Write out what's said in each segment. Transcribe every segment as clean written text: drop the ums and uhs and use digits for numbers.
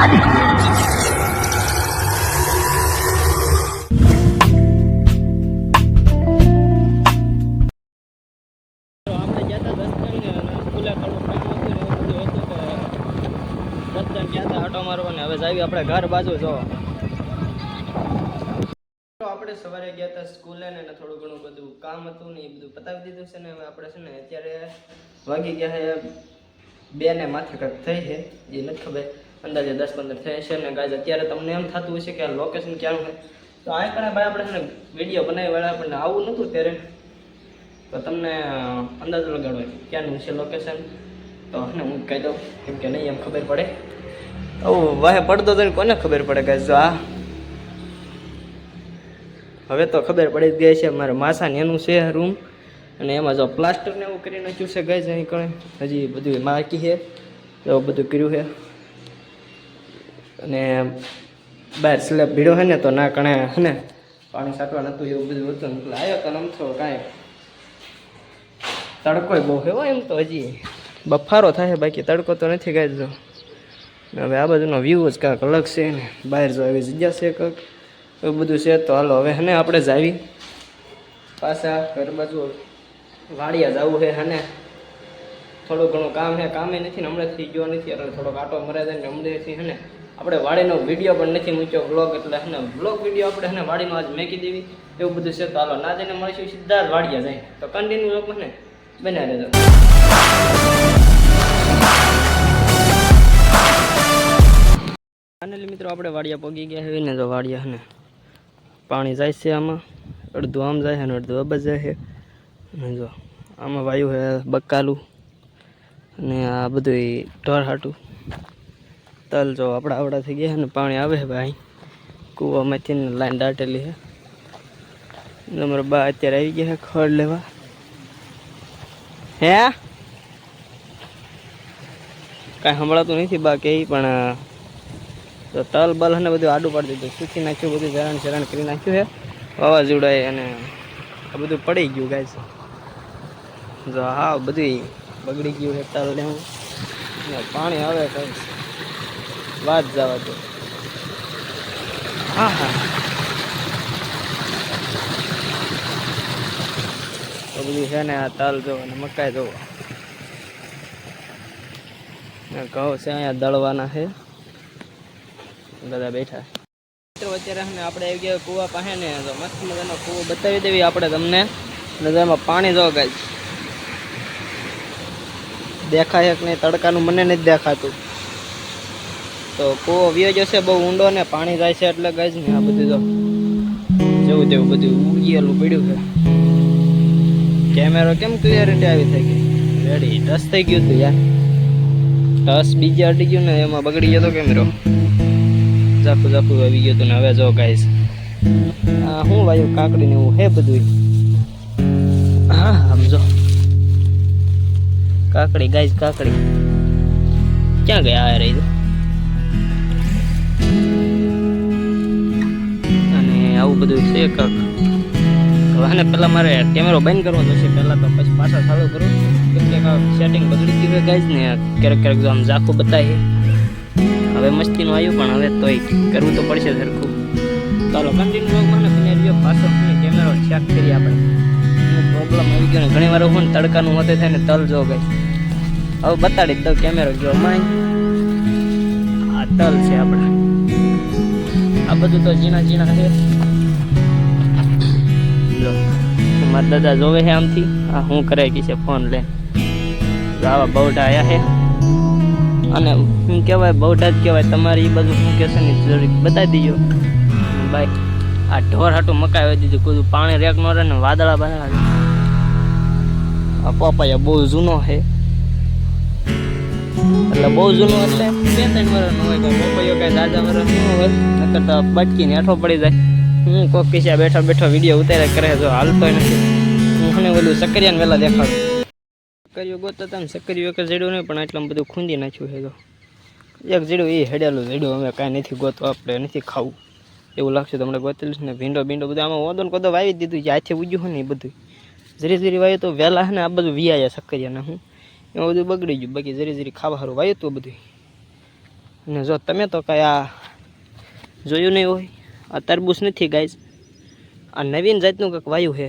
આપણે ઘર બાજુ જો આપણે સવારે ગયા હતા સ્કૂલે ને થોડું ઘણું બધું કામ હતું ને એ બધું પતાવી દીધું છે ને હવે આપણે છે ને અત્યારે વાગી ગયા છે 2 ને માથે કંઈક થઈ છે એ નથી ખબર અંદાજે 10-15 થઈ છે ને ગાઈઝ અત્યારે તમને એમ થતું હશે કે આ લોકેશન ક્યાંનું છે તો આ કણે ભાઈ આપણે છે ને વિડીયો બનાવી વાળા આપણને આવું નહોતું ત્યારે તો તમને અંદાજો લગાડો ક્યાંનું છે લોકેશન તો ને હું કહી દઉં કેમ કે નહીં એમ ખબર પડે વાહે પડતો તો કોને ખબર પડે ગાઈઝ આ હવે તો ખબર પડી જ ગઈ છે મારા માસાને એનું છે રૂમ અને એમાં જો પ્લાસ્ટર ને એવું કરી નાખ્યું છે ગાઈઝ અહીં કણે હજી બધું બાકી છે એવું બધું કર્યું છે અને બહાર સ્લેબ ભીડો છે ને તો ના કણે છે ને પાણી છાંટવા નહોતું એવું બધું હતું એટલે આવ્યો તો આમ તો કાંઈ તડકોય બહુ છે એમ તો હજી બફારો થાય બાકી તડકો તો નથી ગાઈઝ જો હવે આ બાજુનો વ્યૂ જ કાંઈક અલગ છે ને બહાર જો એવી જગ્યા છે કંઈક એવું બધું છે તો હાલો હવે હને આપણે જાવી પાછા ઘર બાજુ વાડિયા જવું છે હને થોડું ઘણું કામ છે કામે નથી ને હમણાંથી ગયો નથી એટલે થોડોક આટો મરે જાય ને હમણાંથી હે ને આપણે વાડીનો વિડીયો પણ નથી મૂક્યો વ્લોગ એટલે હે ને વ્લોગ વિડીયો આપણે હે વાડીનો આજ મેકી દેવી એવું બધું છે તો હાલો ના જઈને મળીશું સીધા જ વાડિયા જાય તો કન્ટિન્યુ લોકો ને બન્યા રહેજો ફાઇનલી મિત્રો આપણે વાડિયા પગી ગયા છે ને તો વાડિયા ને પાણી જાય છે આમાં અડધું આમ જાય છે ને અડધું અબજ જાય છે અને જો આમાં વાયુ છે બકાલું અને આ બધું ઢોર હાટું તલ જો આપણા આવડા થઈ ગયા છે ને પાણી આવે છે ભાઈ કૂવામાંથી ને લાઈન દાટેલી છે અમારા બા અત્યારે આવી ગયા છે ખડ લેવા હે કાંઈ સંભળાતું નથી બા કે પણ તો તલ બલ ને બધું આડું પાડી દીધું સૂકી નાખ્યું બધું જરણ કરી નાખ્યું છે વાવાઝોડાએ અને આ બધું પડી ગયું ગાઈસ જો હા બધું બગડી ગયું છે તલ ને પાણી આવે કઈ વાત જવા દો હા હા તો બધું છે ને આ તલ જોવો ને મકાઈ જોવો ઘઉં છે અહીંયા દળવાના છે બધા બેઠા અત્યારે ને આપણે આવી ગયા કૂવા પાસે ને તો મસ્ત મજાનો કૂવો બતાવી દેવી આપણે તમને નજરમાં પાણી જો ગાઈસ દેખાય કે નહીં તડકાનું મને નથી દેખાતું તો કૂવો વ્યો જશે બહુ ઊંડો ને પાણી જાય છે એટલે ગાઈસ ને આ બધું જો જેવું તેવું બધું ઉગીયેલું પડ્યું છે કેમેરો કેમ ક્લિયરિટી આવી થઈ ગઈ રેડી ટચ થઈ ગયું હતું યાર ટચ બીજે અડી ગયું ને એમાં બગડી ગયો તો કેમેરો ઝાપું આવી ગયું હતું ને હવે જો ગાઈસ આ શું વાયુ કાકડી ને એવું હે બધું હા સમજો કાકડી ગાઈસ કાકડી ક્યાં ગયા આ રહી અને આવું બધું છે કાક હવે પેલા મારે કેમેરો બંધ કરવો જોશે પહેલા તો પછી પાછા ચાલુ કરું કેમ કે સેટિંગ બગડી ગયું હોય ગાઈસ ને ક્યારેક જો આમ ઝાખું બતાય હવે મસ્તીનું આવ્યું પણ હવે તોય કરવું તો પડશે સરખું ચાલો કન્ટિન્યુ વ્લોગમાં ને બને રહ્યો પાછો કેમેરો ચેક કરીએ આપણે પ્રોબ્લેમ આવી ગયો ને ઘણી વાર હું તડકાનું હોતે થાય ને તલ જો ગઈ હવે બતાડી દઉં કેમેરો ગયો માય આ તલ છે આપણે આ બધું તો ઝીણા છે જો મારા દાદા જોવે છે આમથી આ હું કરે કે છે ફોન લે આવા બહુડા આવ્યા છે અને શું કહેવાય બહુડા જ કહેવાય તમારી એ બધું શું કહેશે ને જરૂર બતાવી દીજો ભાઈ આ ઢોર હાટું મકાઈ દીધું બધું પાણી રેક નો રહે ને વાદળા બાદળા આ પપાયા બહુ જૂનો છે એટલે બહુ જૂનો એટલે 2-3 વર્ષનો હોય પપૈયો કાંઈ દાદા વર્ષ ન હોય નકર તો બટકીને હેઠો પડી જાય હું કોક કિસ્સા બેઠો વિડીયો ઉતાર્યા કરે જો હાલતો નથી હું ને બધું સકરિયાને વહેલા દેખાડું સકરીઓ ગોતો તમે સકરીઓ એક જેડું નહીં પણ એટલું બધું ખૂંદી નાખ્યું છે તો એક જેડું એ હેડેલું જેડું અમે કાંઈ નથી ગોતવું આપણે નથી ખાવું એવું લાગશે તમને ગોતેલું ને ભીંડો બધું આમાં ઓદો ને કોદો વાવી દીધું જે હાથે ઉગ્યું હોય ને એ બધું જરી વાયું તો વહેલા છે ને આ બધું વિયાયા સકરિયાને હું એમાં બધું બગડી ગયું બાકી જરી ખાવા સારું વાયું તો બધું ને જો તમે તો કઈ આ જોયું નહીં હોય, આ તરબૂચ નથી ગાઈઝ, આ નવીન જાતનું કંઈક વાયુ છે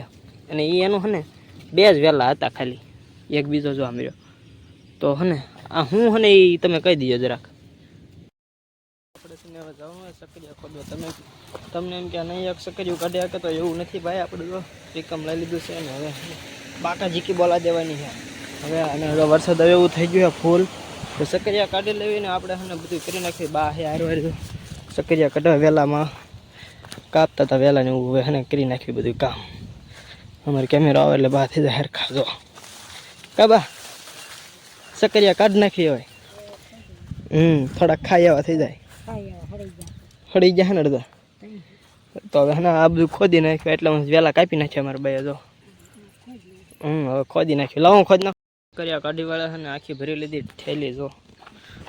અને એ એનું હે ને 2 જ વહેલા હતા ખાલી, એક બીજો જો આમ રહ્યો તો હે ને આ હું હે ને એ તમે કહી દીજો જરાક. આપણે હવે જવાનું હોય સકરિયા ખોદવા, તમને એમ કે નહીં એક સકરિયું કાઢી શકે તો એવું નથી ભાઈ, આપણે જો રિકમ લઈ લીધું છે ને હવે બાકા ઝીકી બોલા દેવાની છે હવે. અને હવે વરસાદ હવે એવું થઈ ગયું ફૂલ, તો સકરિયા કાઢી લેવીને આપણે હે ને બધું કરી નાખી. બા હે હાર સકરિયા કાઢવા વહેલામાં કાપતા હતા વહેલા ને એવું હવે હે ને કરી નાખ્યું બધું કામ. અમારે કેમેરો આવે એટલે બા થઈ જાય હરખા જો કા બા સકરિયા કાઢ નાખી હોય. થોડાક ખાઈ એવા થઈ જાય, હળી જાય ને અડધા. તો હવે હે આ બધું ખોદી નાખ્યું એટલે વહેલા કાપી નાખ્યા અમારે ભાઈ જો. હવે ખોદી નાખ્યું, લાવું ખોદ નાખ. સકરિયા કાઢી વાળા હે ને આખી ભરી લીધી ઠેલી જો,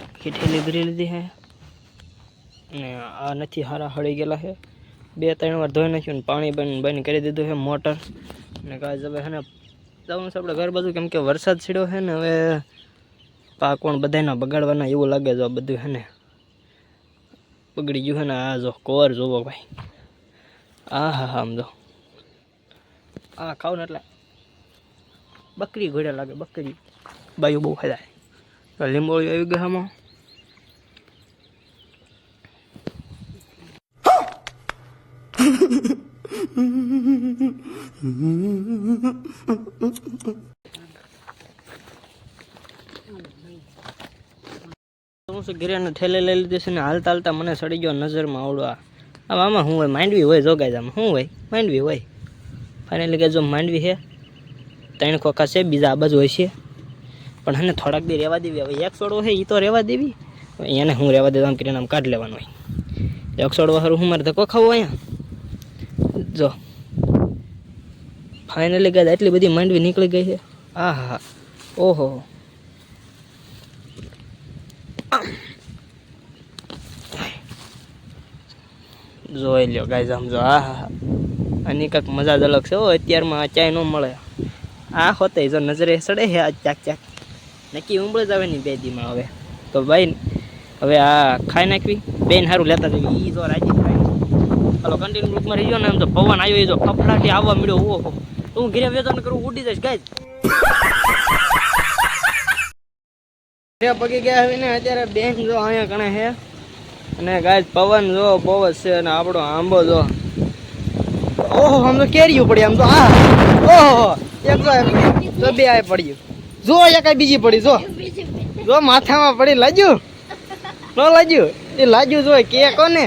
આખી ઠેલી ભરી લીધી હે ને આ નથી હારા હળી ગયેલા છે. 2-3 વાર ધોઈ નાખ્યું ને પાણી બંધ કરી દીધું છે મોટર. ને કાંઈ હવે હે ને જવાનું છે આપણે ઘર બાજુ, કેમ કે વરસાદ છીડ્યો છે ને હવે પાકોણ બધાના બગાડવાના એવું લાગે જો બધું હે ને બગડી ગયું છે ને. આ જો કોર જોવો ભાઈ, હા આમ જો આ ખાવ ને એટલે બકરી ઘોડે લાગે, બકરી બાયું બહુ ખાય. લીંબોળી આવી ગયા આમાં. ઘેરિયાને ઠેલે લઈ લીધી છે ને હાલતા હાલતા મને સડી ગયો નજરમાં આવડવા. આમાં શું હોય, માંડવી હોય જોગાય, આમાં શું હોય, માંડવી હોય. ફાઇનલી કે જો માંડવી છે, 3 ખોખા છે, બીજા આ બાજુ હોય છે, પણ હે ને થોડાક દી રહેવા દેવી. હવે એક છોડવો છે એ તો રહેવા દેવી, એને હું રહેવા દેવા કરીને આમ કાઢી લેવાનું હોય. એક છોડવા સારું હું મારે ધક્કો ખાવો અહીંયા જો. ફાઇનલી ગાય એટલી બધી માંડવી નીકળી ગઈ છે. હા હા ઓહો જોઈ લ્યો ગાય આમ જો. હા આની કાંઈક મજા જ અલગ છે હો, અત્યારમાં ચાય ન મળે. આ હોતે જો નજરે સડે છે આજ ચાક ચાક, નક્કી ઉંબળે જ આવે ને 2 દીમાં. હવે તો ભાઈ હવે આ ખાઈ નાખવી, બેન સારું લેતા જવી. એ જો રાજી ખાઈ હાલો કન્ટિન્યુ ગ્રુપમાં રહી ગયો ને. એમ તો પવન આવ્યો એ જો ફફડાટી આવવા મળ્યો. ઓહો તો હું ઘરે વેચાણ કરું ઉડી જઈશ ગાય. પગી ગયા હોય ને અત્યારે બેન જો અહીંયા કણે છે અને ગાય પવન જો બહુ જ છે. અને આપણો આંબો જો ઓહો આમ તો કેરીયું પડી આમ તો. હા ઓહો એક જો 2 આ પડ્યું જો, એક બીજી પડી જો માથામાં પડી. લાગ્યું ન લાગ્યું? એ લાગ્યું જો કે કોને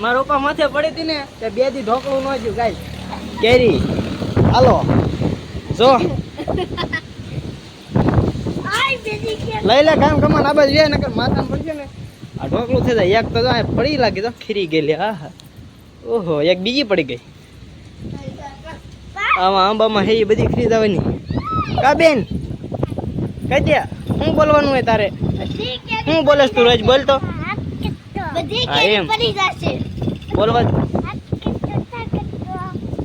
મારા પપ્પા માથે પડી હતી ને તે 2 દી ઢોકળું ન જ્યું ગાય કેરી. હાલો જો લઈ લે કામ કમાન આ બાજુ જાય નકર માથામાં પડશે ને આ ઢોકળું થઈ જાય. એક તો જો પડી લાગી તો ખીરી ગયેલી. હા ઓહો એક બીજી પડી ગઈ. આમાં આંબામાં હે બધી ખરીદ આવવાની કા બેન કહી દે. શું બોલવાનું હોય તારે? શું બોલેસ તું રોજ બોલ તો? હા એમ બોલવા.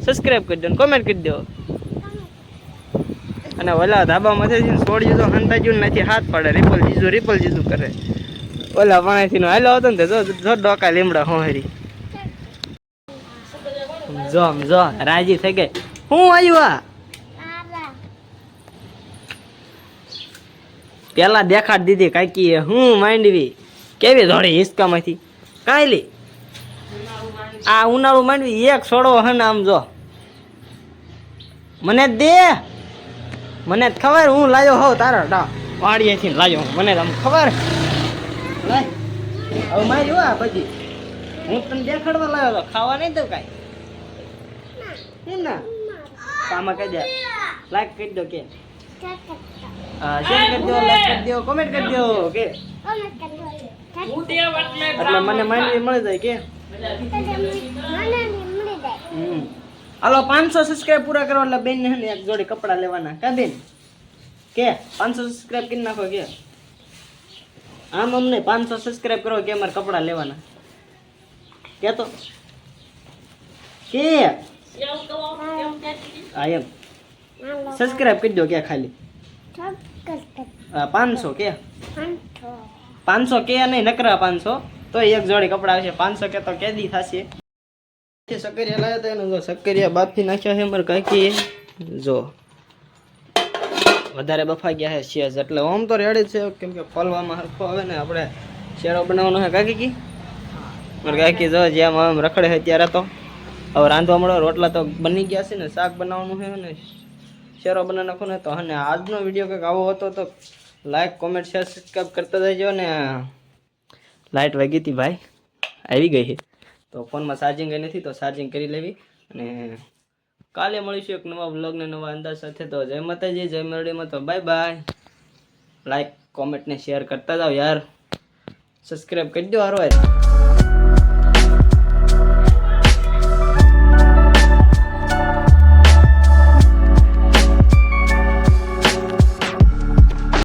સબસ્ક્રાઇબ કરી દો, કોમેન્ટ કરી દો. અને ઓલા ધાબામાંથી છોડ્યું તો હંતાજ્યું નથી, હાથ પાડે રીપલ જીજું કરે. ઓલા પાણીથી નો હાલો હતો ને જો ડોકા લીમડા હોહરી જો રાજી થઈ ગઈ. હું આવ્યું પેલા દેખાડ દીધી કાકી હું માંડવી કેવી ધોળી હિસકામાંથી કાંઈ આ ઉનાળું માંડવી એક છોડો હે ને આમ જો મને દે, મને ખબર હું લાયો હોઉં તારા વાડીએથી લાયો મને આમ ખબર. હવે મારી જોવા પછી હું તને દેખાડવા લાવ્યો હતો, ખાવા નહીં દઉં કાંઈ ના. આમાં કહી દે લાઈક કરી દો કે શેર કરી દો, લાઈક કરી દો, કોમેન્ટ કરી દો કે એટલે મને માંડવી મળી જાય કે. હાલો 500 સબસ્ક્રાઇબ પૂરા કરો એટલે બેન ને એક જોડી કપડા લેવાના કા બેન કે 500 સબસ્ક્રાઇબ કરી નાખો કે આમ અમને 500 સબસ્ક્રાઇબ કરો કે અમારે કપડા લેવાના કે તો કે આ એમ સબસ્ક્રાઇબ કરી દો કે ખાલી 500 કે 500 કે નહીં, નકરા 500 તો એક જોડી કપડા આવશે. 500 કે તો કેદી થશે. સક્કરિયા લાવ્યા હતા એને જો સક્કરિયા બાફી નાખ્યા છે અમારે કાકી. જો વધારે બફા ગયા છે શેઝ, એટલે ઓમ તો રેડી છે, કેમ કે ફોલવામાં હરખો આવે ને. આપણે શેરો બનાવવાનો છે કાકી. મારે કાકી જો જેમ આમ રખડે છે ત્યારે તો હવે રાંધવા મળો. રોટલા તો બની ગયા છે ને, શાક બનાવવાનું છે ને શેરો બનાવી નાખો ને. તો અને આજનો વિડીયો કંઈક આવો હતો, તો લાઈક કોમેન્ટ શેર સબસ્ક્રાઈબ કરતા જજો. ને લાઇટ વાગી હતી ભાઈ, આવી ગઈ છે. તો ફોનમાં ચાર્જિંગ નથી, તો ચાર્જિંગ કરી લેવી. અને કાલે મળીશું એક નવા વ્લોગ ને નવા અંદાજ સાથે. તો જય માતાજી, જય મેરડીમાં. તો બાય બાય. લાઈક કોમેન્ટ ને શેર કરતા જાઓ યાર, સબસ્ક્રાઈબ કરી દો હારો યાર.